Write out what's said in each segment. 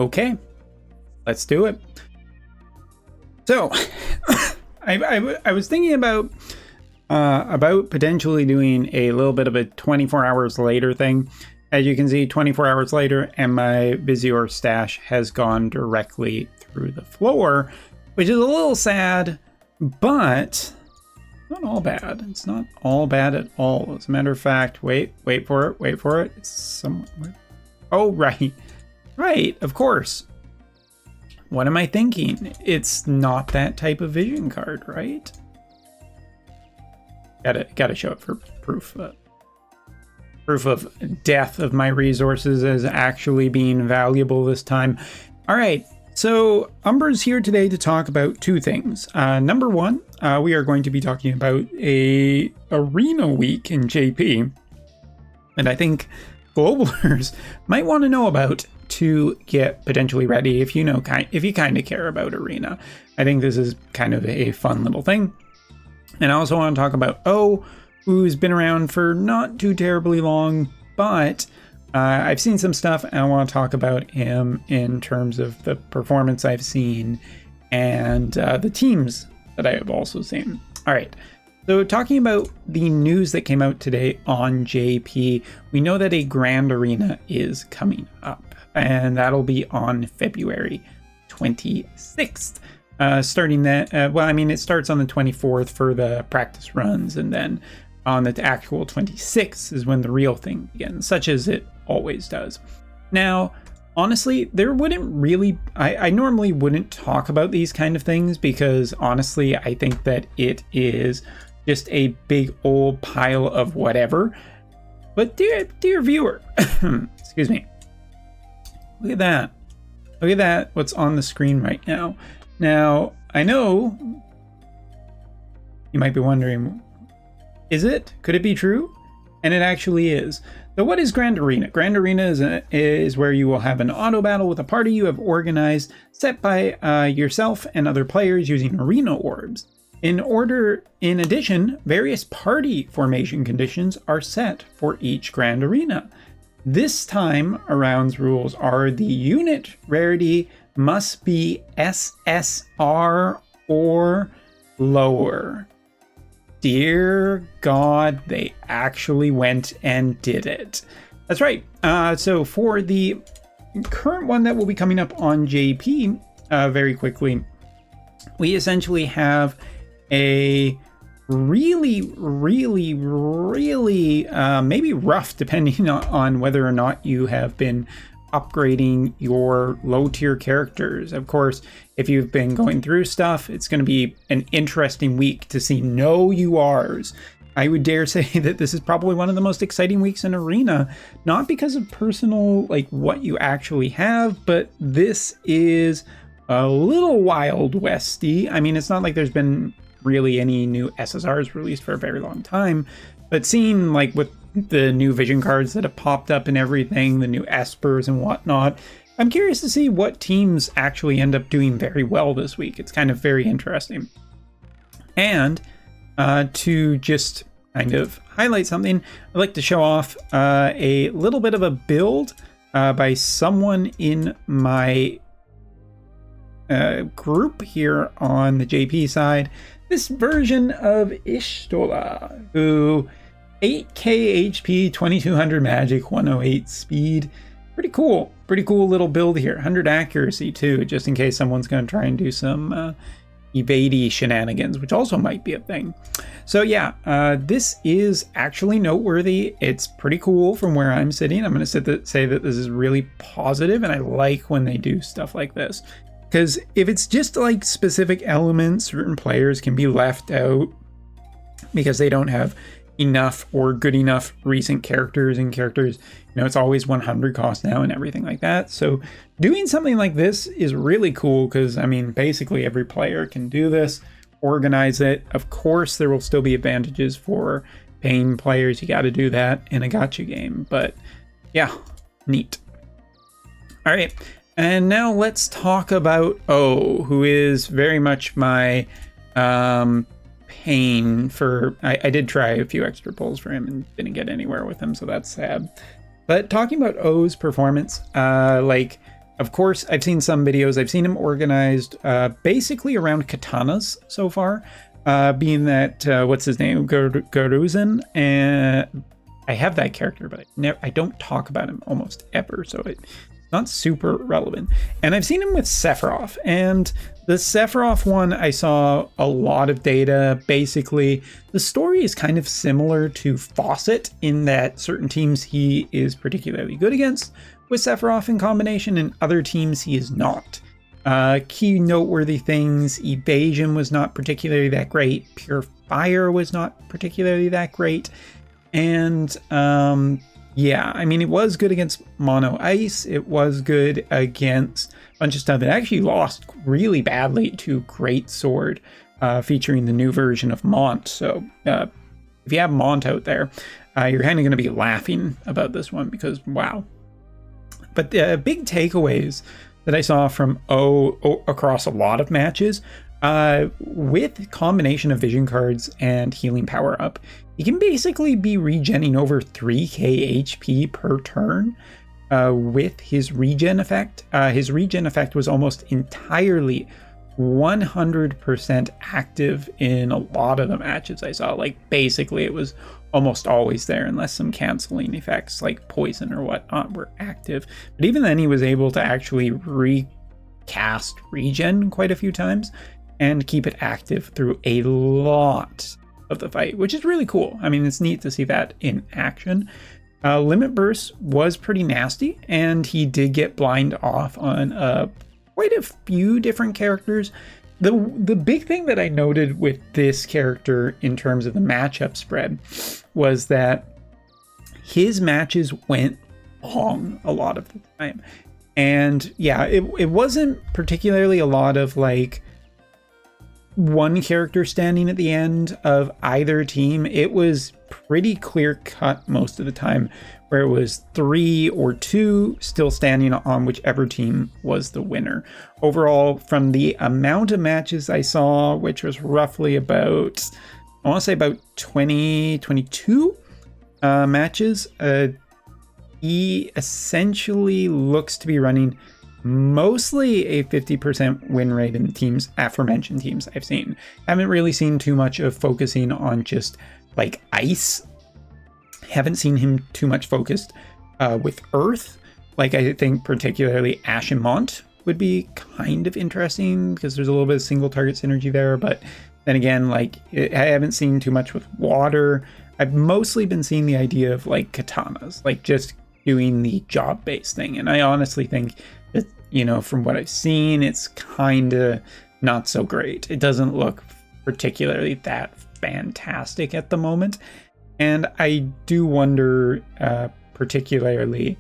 Okay, let's do it. So, I was thinking about potentially doing a little bit of a 24 hours later thing. As you can see, 24 hours later, and my Vizier stash has gone directly through the floor, which is a little sad, but not all bad. It's not all bad at all. As a matter of fact, wait for it. It's somewhere. Oh, right, of course. What am I thinking? It's not that type of vision card, right? Gotta show it for proof. Proof of death of my resources as actually being valuable this time. All right, so Umber's here today to talk about two things. Number one, we are going to be talking about a arena week in JP, and I think globalers might want to know about to get potentially ready if you kind of care about arena. I think this is kind of a fun little thing. And I also want to talk about who's been around for not too terribly long, but I've seen some stuff and I want to talk about him in terms of the performance I've seen and the teams that I have also seen. All right. So talking about the news that came out today on JP, we know that a Grand Arena is coming up, and that'll be on February 26th. Starting that, it starts on the 24th for the practice runs, and then on the actual 26th is when the real thing begins, such as it always does. Now, honestly, there wouldn't really, I normally wouldn't talk about these kind of things because honestly, I think that it is just a big old pile of whatever. But dear viewer, excuse me, look at that. Look at that, what's on the screen right now. Now, I know you might be wondering, is it? Could it be true? And it actually is. So what is Grand Arena? Grand Arena is where you will have an auto battle with a party you have organized, set by yourself and other players using arena orbs. In addition, various party formation conditions are set for each Grand Arena. This time around's rules are the unit rarity must be SSR or lower. Dear God, they actually went and did it. That's right. So for the current one that will be coming up on JP very quickly, we essentially have a really maybe rough, depending on whether or not you have been upgrading your low tier characters. Of course, if you've been going through stuff, it's going to be an interesting week to see no URs. I would dare say that this is probably one of the most exciting weeks in Arena, not because of personal, like what you actually have, but this is a little Wild Westy. I mean, it's not like there's been really any new SSRs released for a very long time, but seeing like with the new vision cards that have popped up and everything, the new espers and whatnot, I'm curious to see what teams actually end up doing very well this week. It's kind of very interesting. And to just kind of highlight something, I'd like to show off a little bit of a build by someone in my group here on the JP side. This version of Ishtola, who 8k HP, 2200 magic, 108 speed. Pretty cool little build here. 100 accuracy too, just in case someone's going to try and do some evadey shenanigans, which also might be a thing. So yeah, this is actually noteworthy. It's pretty cool from where I'm sitting. I'm going to say that this is really positive, and I like when they do stuff like this. Because if it's just like specific elements, certain players can be left out because they don't have enough or good enough recent characters, and characters, it's always 100 cost now and everything like that. So doing something like this is really cool because, I mean, basically every player can do this, organize it. Of course, there will still be advantages for paying players. You got to do that in a gacha game, but yeah, neat. All right. And now let's talk about who is very much my pain for... I did try a few extra pulls for him and didn't get anywhere with him, so that's sad. But talking about O's performance, Of course, I've seen some videos. I've seen him organized basically around katanas so far, being that, what's his name? Garuzin. And I have that character, but I don't talk about him almost ever, so it's not super relevant. And I've seen him with Sephiroth, and the Sephiroth one, I saw a lot of data. Basically, the story is kind of similar to Fawcett in that certain teams he is particularly good against with Sephiroth in combination, and other teams he is not. Key noteworthy things: evasion was not particularly that great, pure fire was not particularly that great, and yeah, I mean, it was good against mono ice, it was good against a bunch of stuff. It actually lost really badly to Great Sword, featuring the new version of Mont. So if you have Mont out there, you're kind of going to be laughing about this one, because wow. But the big takeaways that I saw from O across a lot of matches, with combination of vision cards and healing power up, he can basically be regenning over 3k HP per turn with his regen effect. His regen effect was almost entirely 100% active in a lot of the matches I saw. Like, basically it was almost always there, unless some canceling effects like poison or whatnot were active. But even then, he was able to actually recast regen quite a few times and keep it active through a lot of the fight, which is really cool. I mean, it's neat to see that in action. Limit Burst was pretty nasty, and he did get blind off on quite a few different characters. The big thing that I noted with this character in terms of the matchup spread was that his matches went long a lot of the time. And yeah, it wasn't particularly a lot of like one character standing at the end of either team. It was pretty clear cut most of the time, where it was 3 or 2 still standing on whichever team was the winner. Overall, from the amount of matches I saw, which was roughly about, I want to say about 22 matches, he essentially looks to be running mostly a 50% win rate in the teams, aforementioned teams I've seen. Haven't really seen too much of focusing on just like ice. Haven't seen him too much focused with earth. Like, I think particularly Ash and Mont would be kind of interesting, because there's a little bit of single target synergy there. But then again, like, I haven't seen too much with water. I've mostly been seeing the idea of like katanas, like just doing the job based thing. And I honestly think that, you know, from what I've seen, it's kind of not so great. It doesn't look particularly that fantastic at the moment. And I do wonder, particularly,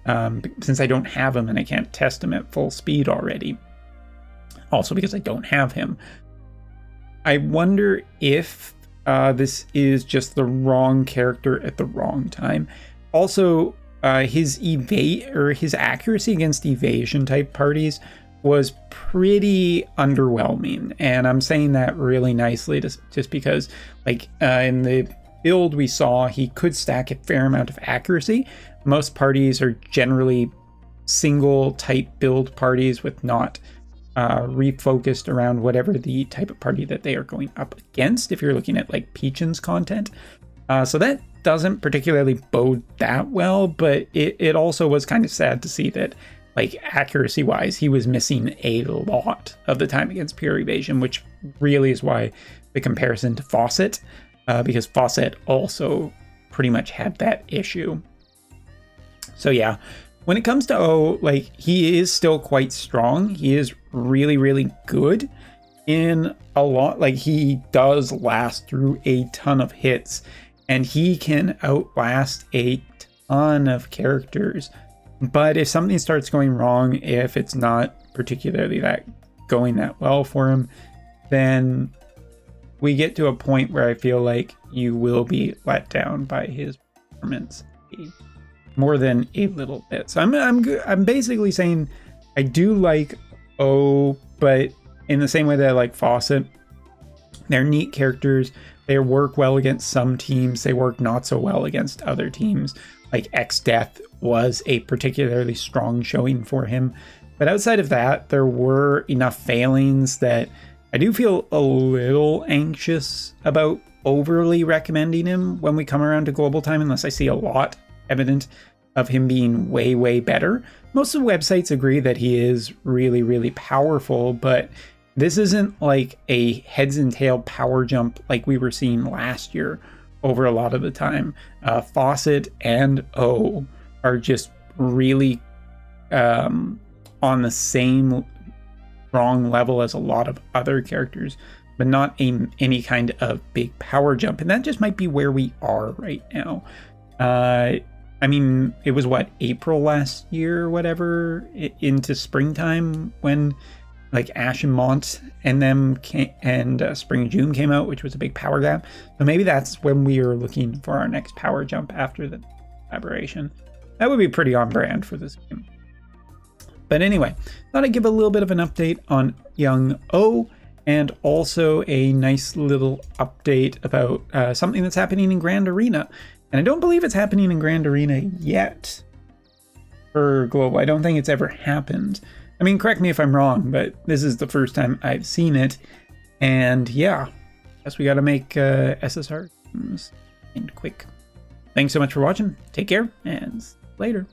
since I don't have him and I can't test him at full speed already, also because I don't have him, I wonder if this is just the wrong character at the wrong time. Also, his accuracy against evasion type parties was pretty underwhelming, and I'm saying that really nicely just because, like, in the build we saw, he could stack a fair amount of accuracy. Most parties are generally single type build parties with not refocused around whatever the type of party that they are going up against, if you're looking at like Peachin's content. So that doesn't particularly bode that well, but it also was kind of sad to see that, like, accuracy wise, he was missing a lot of the time against pure evasion, which really is why the comparison to Fawcett, because Fawcett also pretty much had that issue. So yeah, when it comes to O, like, he is still quite strong. He is really, really good in a lot. Like, he does last through a ton of hits, and he can outlast a ton of characters. But if something starts going wrong, if it's not particularly going that well for him, then we get to a point where I feel like you will be let down by his performance more than a little bit. So I'm basically saying I do like O, but in the same way that I like Fawcett, they're neat characters. They work well against some teams. They work not so well against other teams, like X-Death was a particularly strong showing for him. But outside of that, there were enough failings that I do feel a little anxious about overly recommending him when we come around to global time, unless I see a lot evident of him being way, way better. Most of the websites agree that he is really, really powerful, but this isn't like a heads and tail power jump like we were seeing last year over a lot of the time. Fawcett and O are just really on the same strong level as a lot of other characters, but not any kind of big power jump. And that just might be where we are right now. I mean, it was what, April last year or whatever, into springtime when like Ash and Mont and them Spring June came out, which was a big power gap. So maybe that's when we are looking for our next power jump after the collaboration. That would be pretty on brand for this game. But anyway, thought I'd give a little bit of an update on young O, and also a nice little update about something that's happening in Grand Arena. And I don't believe it's happening in Grand Arena yet for Global. I don't think it's ever happened. I mean, correct me if I'm wrong, but this is the first time I've seen it. And yeah, guess we got to make SSR and quick. Thanks so much for watching. Take care and later.